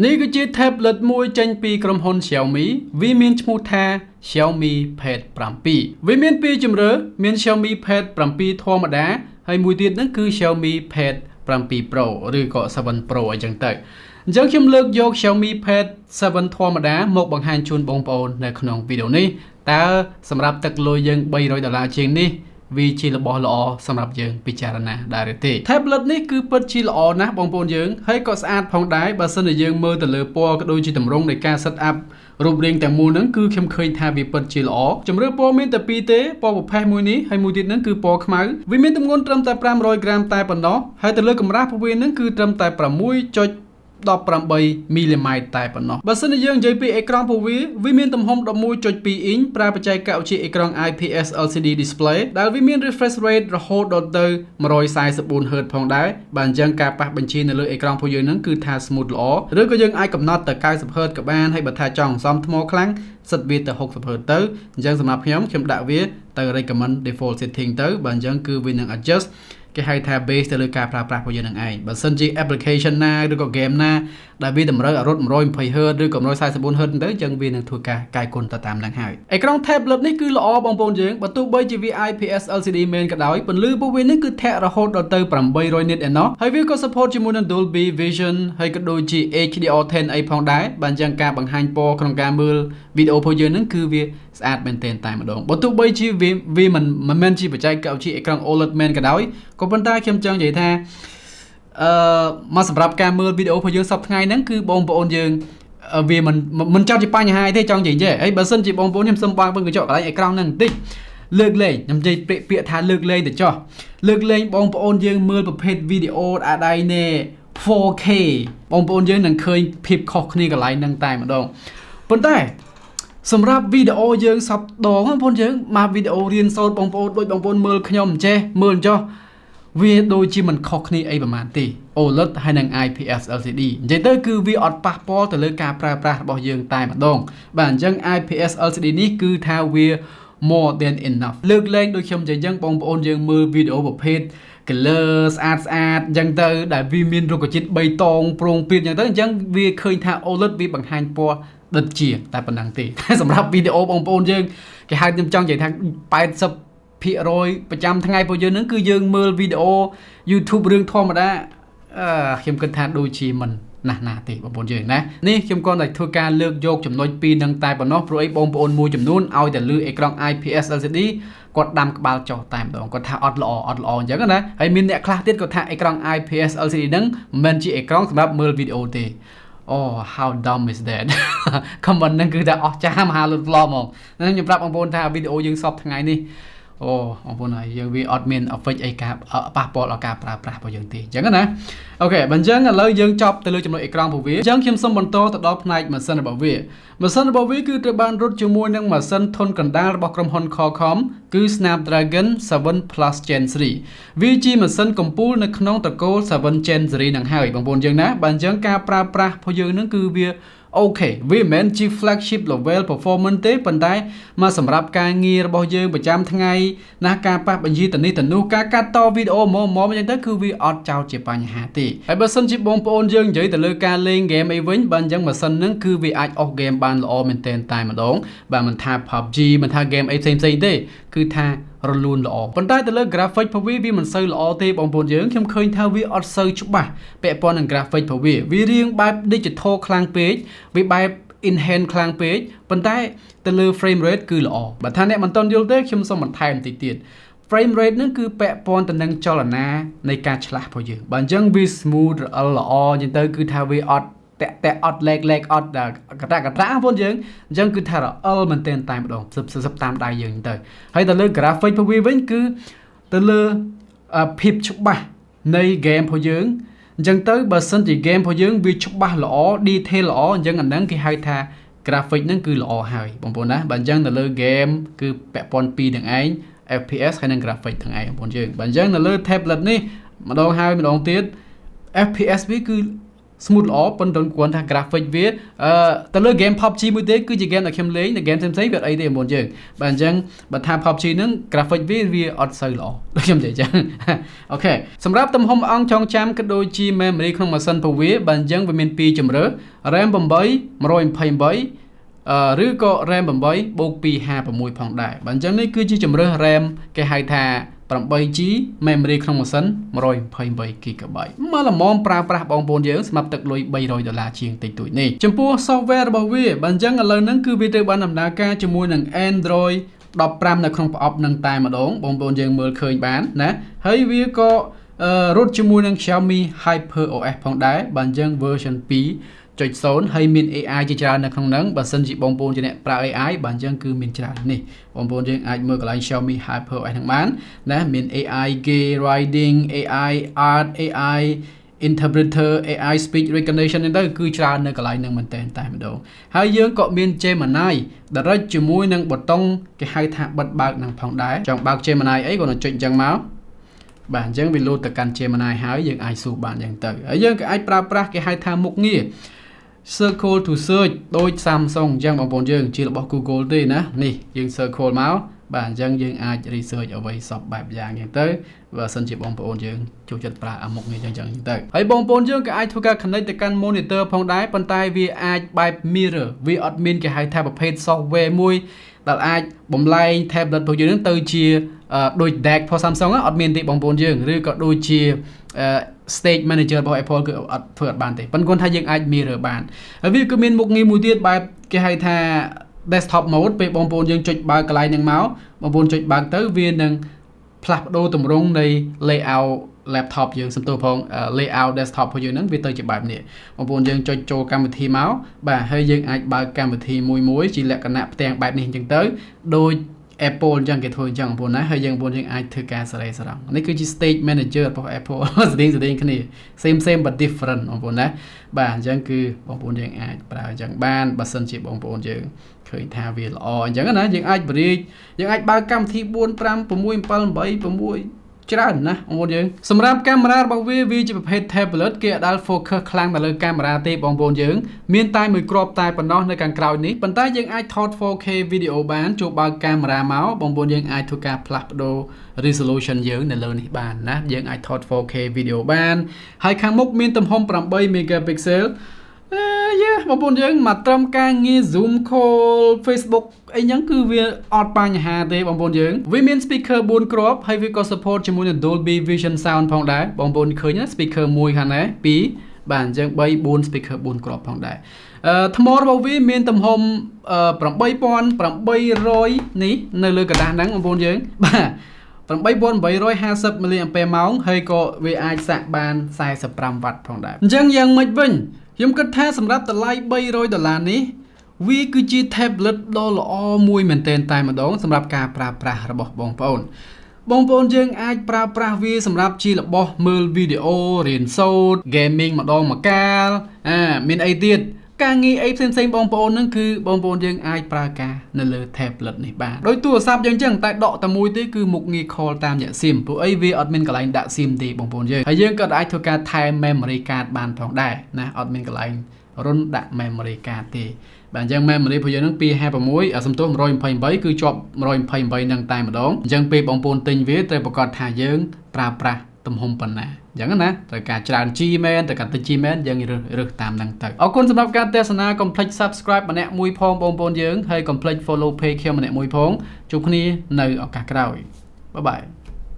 នេះគឺជា tablet មួយចេញពីក្រុមហ៊ុន Xiaomi វាមានឈ្មោះថា Xiaomi Pad 7 វាមានពីរជម្រើសមាន Xiaomi Pad 7ធម្មតាហើយមួយទៀតហ្នឹងគឺ Xiaomi Pad 7 Pro ឬក៏7 Pro អញ្ចឹងទៅអញ្ចឹងខ្ញុំលើកយក Xiaomi Pad 7ធម្មតាមកបង្ហាញជូនបងប្អូននៅក្នុងវីដេអូនេះតើសម្រាប់ទឹកលុយយើង$300ជាងនេះវាជារបស់ល្អសម្រាប់យើងពិចារណាដែរទេ Tablet នេះគឺពិតជាល្អណាស់បងប្អូនយើងហើយក៏ស្អាតផងដែរបើសិនជាយើងមើលទៅលើពណ៌ក៏ដូចជាទម្រង់នៃការ set up រូបរាងទាំងមូលហ្នឹងគឺខ្ញុំឃើញថាវាពិតជាល្អជម្រើសពណ៌មានតែពីរទេពណ៌ប្រផេះមួយនេះហើយមួយទៀតហ្នឹងគឺពណ៌ខ្មៅវាមានទម្ងន់ត្រឹមតែ500ក្រាមតែប៉ុណ្ណោះហើយទៅលើកម្រាស់ពោះវាហ្នឹងគឺត្រឹមតែ6.18 មីលីម៉ែត្រតែប៉ុណ្ណោះបើសិនជាយើងនិយាយពីអេក្រង់ពោះវាមានទំហំ 11.2 អ៊ីនប្រើបច្ចេកវិទ្យាអេក្រង់ IPS LCD display ដែលវាមាន refresh rate រហូតដល់ទៅ 144Hz ផងដែរបើអញ្ចឹងការប៉ះបញ្ជានៅលើអេក្រង់ពោះយើងហ្នឹងគឺថា smooth ល្អឬក៏យើងអាចកំណត់ទៅ 90Hz ក៏បានហើយបើថាចង់សំថ្មខ្លាំងសិតវាទៅ 60Hz ទៅអញ្ចឹងសម្រាប់ខ្ញុំដាក់វាទៅ recommend default setting ទៅបើអញ្ចឹងគឺវានឹង adjustគេហៅថា base ទៅលើការប្រើប្រាស់របស់យើងនឹងឯងបើសិនជា application ណាឬក៏ game ណាដែលវាតម្រូវឲ្យរត់ 120Hz ឬក៏ 144Hz ទៅអញ្ចឹងវានឹងធ្វើការកាយគុណទៅតាមនឹងហើយអេក្រង់ tablet នេះគឺល្អបងប្អូនយើងបើទោះបីជាវា IPS LCD មែនក៏ដោយពន្លឺរបស់វានេះគឺធាក់រហូតដល់ទៅ 800 nit ឯណោះហើយវាក៏ support ជាមួយនឹង Dolby Vision ហើយក៏ដូចជា HDR10 អីផងដែរបើអញ្ចឹងការបង្ហាញពណ៌ក្នុងការមើលវីដេអូរបស់យើងហ្នឹងគឺវាស្អាតមែនទែនតែម្ដងបើទោះបីជាវាមិនមែនជាបច្ចេកវិទ្យាអេក្រង់ OLED មែនក៏ដោយក៏ប៉ុន្តែខ្ញុំចង់និយាយថាមកសម្រាប់ការមើលវីដេអូរបស់យើងសប្តាហ៍ថ្ងៃហ្នឹងគឺបងប្អូនយើងវាមិនចង់ជាបញ្ហាទេចង់និយាយចេះហើយបើសិនជាបងប្អូនខ្ញុំសុំបើកកញ្ចក់កន្លែងអេក្រង់ហ្នឹងបន្តិចលើកលែងខ្ញុំនិយាយពាក្យថាលើកលែងទៅចោះលើកលែងបងប្អូនយើងមើលប្រភេទវីដេអូអាដៃណែ 4K បងប្អូនយើងនឹងឃើញភាពខុសគ្នាកន្លែងហ្នឹងតែម្ដងប៉ុន្តែសម្រាប់វីដេអូយើងសពដងបងប្អូនយើងមកវីដេអូរៀនសូត្របងប្អូនដូចបងប្អូនមើលខ្ញុំចេះមើលចោះវាដូចជាមិនខុសគ្នាអីប្រហែលទេ OLED ហើយនិង IPS LCD និយាយទៅគឺវាអត់ប៉ះពាល់ទៅលើការប្រើប្រាស់របស់យើងតែម្ដងបាទអញ្ចឹង IPS LCD នេះគឺថាវា more than enough លើកលែងដូចខ្ញុំនិយាយអញ្ចឹងបងប្អូនយើងមើលវីដេអូប្រភេទ color ស្អាតអញ្ចឹងទៅដែលវាមានរុក្ខជាតិ3តងប្រងព្រាតអញ្ចឹងទៅអញ្ចឹងវាឃើញថា OLED វាបង្ហាញពណ៌ដិតជាតែប៉ុណ្ណឹងទេតែសម្រាប់វីដេអូបងប្អូនយើងគេហៅខ្ញុំចង់និយាយថា80%ប្រចាំថ្ងៃរបស់យើងហ្នឹងគឺយើងមើលវីដេអូ YouTube រឿងធម្មតាខ្ញុំគិតថាដូចជាមិនណាស់ទេបងប្អូនយើងណានេះខ្ញុំគ្រាន់តែធ្វើការលើកយកចំណុចពីរនឹងតែប៉ុណ្ណោះព្រោះអីបងប្អូនមួយចំនួនឲ្យតែលើអេក្រង់ IPS LCD គាត់ដាំក្បាលចុះតែម្ដងគាត់ថាអត់ល្អអញ្ចឹងណាហើយមានអ្នកខ្លះទៀតគាត់ថាអេក្រង់ IPS LCD ហ្នឹងមិនមែនជាអេក្រង់សម្រាប់មើលវីដេអូទេ Oh how dumb is that comment ហ្នឹងគឺថាអស្ចារ្យមហាលុតឡំហ្មងខ្ញុំប្រាប់បងប្អូនថាវីដេអូយើងសពថ្ងៃនេះអូបងប្អូនហើយយើងវាអត់មាន effect អីការប៉ះពាល់ដល់ការប្រើប្រាស់របស់យើងទេអញ្ចឹងណាអូខេបើអញ្ចឹងឥឡូវយើងចប់ទៅលើចំណុចអេក្រង់របស់វាអញ្ចឹងខ្ញុំសូមបន្តទៅដល់ផ្នែកម៉ាស៊ីនរបស់វាម៉ាស៊ីនរបស់វាគឺត្រូវបានរត់ជាមួយនឹងម៉ាស៊ីនធុនកណ្ដាលរបស់ក្រុមហ៊ុន Qualcomm គឺ Snapdragon 7 Plus Gen 3វាជាម៉ាស៊ីនកំពូលនៅក្នុងត្រកូល7 Gen 3នឹងហើយបងប្អូនយើងណាបើអញ្ចឹងការប្រើប្រាស់របស់យើងនឹងគឺវាអូខេវាមិនមែនជា flagship level performance ទេប៉ុន្តែមកសម្រាប់ការងាររបស់យើងប្រចាំថ្ងៃណាការប៉ះបញ្ជាទៅនេះទៅនោះការកាត់តវីដេអូមកអញ្ចឹងទៅគឺវាអត់ចោលជាបញ្ហាទេហើយបើសិនជាបងប្អូនយើងនិយាយទៅលើការលេង game អីវិញបើអញ្ចឹងម៉ាស៊ីនហ្នឹងគឺវាអាចអស់ game បានល្អមែនទែនតែម្ដងបាទមិនថា PUBG មិនថា game អីផ្សេងទេគឺថារលូនល្អប៉ុន្តែទៅលើ graphic របស់វាមិនសូវល្អទេបងប្អូនយើងខ្ញុំឃើញថាវាអត់សូវច្បាស់ពាក់ព័ន្ធនឹង graphic របស់វារៀងបែប digital ខ្លាំងពេកវាបែប enhance ខ្លាំងពេកប៉ុន្តែទៅលើ frame rate គឺល្អបើថាអ្នកមិនទាន់យល់ទេខ្ញុំសូមបន្ថែមបន្តិចទៀត frame rate ហ្នឹងគឺពាក់ព័ន្ធទៅនឹងចលនានៃការឆ្លាស់របស់យើងបើអញ្ចឹងវា smooth ល្អអញ្ចឹងទៅគឺថាវាអត់តែអត់លេខអត់កតាបងប្អូនយើងអញ្ចឹងគឺថារអិលមែនទែនតែម្ដងសឹបតាមដៃយើងទៅហើយទៅលើ graphic របស់វាវិញគឺទៅលើភាពច្បាស់នៃ game របស់យើងអញ្ចឹងទៅបើសិនជា game របស់យើងវាច្បាស់ល្អ detail ល្អអញ្ចឹងអាហ្នឹងគេហៅថា graphic ហ្នឹងគឺល្អហើយបងប្អូនណាបើអញ្ចឹងទៅលើ game គឺពាក់ព័ន្ធពីរទាំងឯង FPS ហើយនិង graphic ទាំងឯងបងប្អូនយើងបើអញ្ចឹងនៅលើ tablet នេះម្ដងហើយម្ដងទៀត FPS វាគឺ smooth ល្អប៉ុន្តែគាត់ថា graphic វាទៅលើ game PUBG មួយទេគឺជា game ដែលខ្ញុំលេង game ផ្សេងៗវាអត់អីទេបងយើងបាទអញ្ចឹងបើថា PUBG ហ្នឹង graphic វាអត់សូវល្អដូចខ្ញុំនិយាយអញ្ចឹងអូខេសម្រាប់ទំហំអង្គចងចាំក៏ដូចជា memory ក្នុងម៉ាស៊ីនរបស់វាបាទអញ្ចឹងវាមាន2ជម្រើស RAM 8 128ឬក៏ RAM 8បូក256ផងដែរបាទអញ្ចឹងនេះគឺជាជម្រើស RAM គេហៅថា 8G memory ក្នុងម៉ាស៊ីន 128GB មកល្មមប្រើប្រាស់បងប្អូនយើងស្មាប់ទឹកលុយ$300ជាងតិចតួចនេះចំពោះ software របស់វាបាទអញ្ចឹងឥឡូវហ្នឹងគឺវាត្រូវបានដំណើរការជាមួយនឹង Android 15នៅក្នុងប្រអប់នឹងតែម្ដងបងប្អូនយើងមើលឃើញបានណាហើយវាក៏រត់ជាមួយនឹង Xiaomi HyperOS ផងដែរបាទអញ្ចឹង version 2.0 ហើយមាន AI ជាច្រើននៅក្នុងហ្នឹងបើសិនជាបងប្អូនជាអ្នកប្រើ AI បាទអញ្ចឹងគឺមានច្រើននេះបងប្អូនយើងអាចមើលកន្លែង Xiaomi HyperOS ហ្នឹងបានណាមាន AI Gay Riding AI Art AI Interpreter AI Speech Recognition ហ្នឹងទៅគឺច្រើននៅកន្លែងហ្នឹងមែនតើតែម្ដងហើយយើងក៏មាន Gemini Direct ជាមួយនឹងប៊ូតុងគេហៅថាបិទបើកហ្នឹងផងដែរចង់បើក Gemini អីក៏ចុចអញ្ចឹងមកបាទអញ្ចឹងវាលោតទៅកាន់ Gemini ហើយយើងអាចសួរបានអញ្ចឹងទៅហើយយើងក៏អាចប្រើប្រាស់គេហៅថាមុខងារ Circle to Search ដូច Samsung អញ្ចឹងបងប្អូនយើងជារបស់ Google ទេណានេះយើង Circle មកបាទអញ្ចឹងយើងអាច research អ្វីសពបែបយ៉ាងអញ្ចឹងទៅបើសិនជាបងប្អូនយើងចូលចិត្តប្រើអាមុខនេះអញ្ចឹងទៅហើយបងប្អូនយើងក៏អាចធ្វើការ connect ទៅកាន់ monitor ផងដែរប៉ុន្តែវាអាចបែប mirror វាអត់មានគេហៅថាប្រភេទ software មួយដែលអាចបំលែង tablet របស់យើងទៅជាដូច DeX របស់ Samsung អត់មានទេបងប្អូនយើងឬក៏ដូចជាStage Manager របស់ Apple គឺអត់ធ្វើអត់បានទេប៉ុន្តែគាត់ថាយើងអាច mirror បានហើយវាក៏មានមុខងារមួយទៀតបែបគេហៅថា desktop mode ពេលបងប្អូនយើងចុចបើកកន្លែងហ្នឹងមកបងប្អូនចុចបើកទៅវានឹងផ្លាស់ប្ដូរទម្រង់នៃ layout laptop យើងសំទោសផង layout desktop របស់យើងហ្នឹងវាទៅជាបែបនេះបងប្អូនយើងចុចចូលកម្មវិធីមកបាទហើយយើងអាចបើកកម្មវិធីមួយជាលក្ខណៈផ្ទាំងបែបនេះអញ្ចឹងទៅដូច Apple អញ្ចឹងគេធ្វើអញ្ចឹងបងប្អូនណាហើយយើងបងប្អូនយើងអាចធ្វើការសេរីសរងនេះគឺជា Stage Manager របស់ Apple ស្តីគ្នា same but different បងប្អូនណាបាទអញ្ចឹងគឺបងប្អូនយើងអាចប្រើអញ្ចឹងបានបើសិនជាបងប្អូនយើងឃើញថាវាល្អអញ្ចឹងណាយើងអាចបរិយាយើងអាចបើកកម្មវិធី4 5 6 7 8 6ច្រើនណាបងប្អូនយើងសម្រាប់កាមេរ៉ារបស់វាជាប្រភេទ tablet គេអត់ដែល focus ខ្លាំងទៅលើកាមេរ៉ាទេបងប្អូនយើងមានតែមួយគ្រាប់តែប៉ុណ្ណោះនៅខាងក្រោយនេះប៉ុន្តែយើងអាចថត 4K វីដេអូបានចូលបើកកាមេរ៉ាមកបងប្អូនយើងអាចធ្វើការផ្លាស់ប្ដូរ resolution យើងនៅលើនេះបានណាយើងអាចថត 4K វីដេអូបានហើយខាងមុខមានទំហំ8 megapixelបងប្អូនយើងមកត្រឹមការងារ Zoom call Facebook អីចឹងគឺវាអត់បញ្ហាទេបងប្អូនយើងវាមាន speaker 4 គ្រាប់ហើយវាក៏ support ជាមួយនឹង Dolby Vision Sound ផងដែរបងប្អូនឃើញណា speaker 1ខាងណា2បាទអញ្ចឹង3 4 speaker 4 គ្រាប់ផងដែរថ្មរបស់វាមានទំហំ8800នេះនៅលើกระดาษហ្នឹងបងប្អូនយើងបាទ8850 mAh ហើយក៏វាអាចសាក់បាន45 W ផងដែរអញ្ចឹងយ៉ាងម៉េចវិញខ្ញុំគិតថាសម្រាប់តម្លៃ$300នេះវាគឺជា tablet ដ៏ល្អមួយមែនទែនតែម្ដងសម្រាប់ការប្រើប្រាស់របស់បងប្អូនយើងអាចប្រើប្រាស់វាសម្រាប់ជារបស់មើលវីដេអូរៀនសូត្រ gaming ម្ដងម្កាលមានអីទៀតការងារអីផ្សេងៗបងប្អូនហ្នឹងគឺបងប្អូនយើងអាចប្រើការនៅលើ tablet នេះបានដោយទូរស័ព្ទយើងចឹងតែដកតែមួយទេគឺមុខងារ call តាមរយៈ SIM ព្រោះអីវាអត់មានកន្លែងដាក់ SIM ទេបងប្អូនយើងហើយយើងក៏អាចធ្វើការថែម memory card បានផងដែរណាអត់មានកន្លែងរុនដាក់ memory card ទេបាទអញ្ចឹង memory របស់យើងហ្នឹង256សំទោស128គឺជាប់128ហ្នឹងតែម្ដងអញ្ចឹងពេលបងប្អូនទិញវាត្រូវប្រកាសថាយើងប្រើប្រាស់ទំហំប៉ុណ្ណាអញ្ចឹងណាត្រូវការច្រើន G មែនត្រូវការតិច G មែនយើងរើសតាមហ្នឹងទៅអរគុណសម្រាប់ការទស្សនាកុំភ្លេច subscribe ម្នាក់មួយផងបងប្អូនយើងហើយកុំភ្លេច follow page ខ្ញុំម្នាក់មួយផងជួបគ្នានៅឱកាសក្រោយបាយបាយ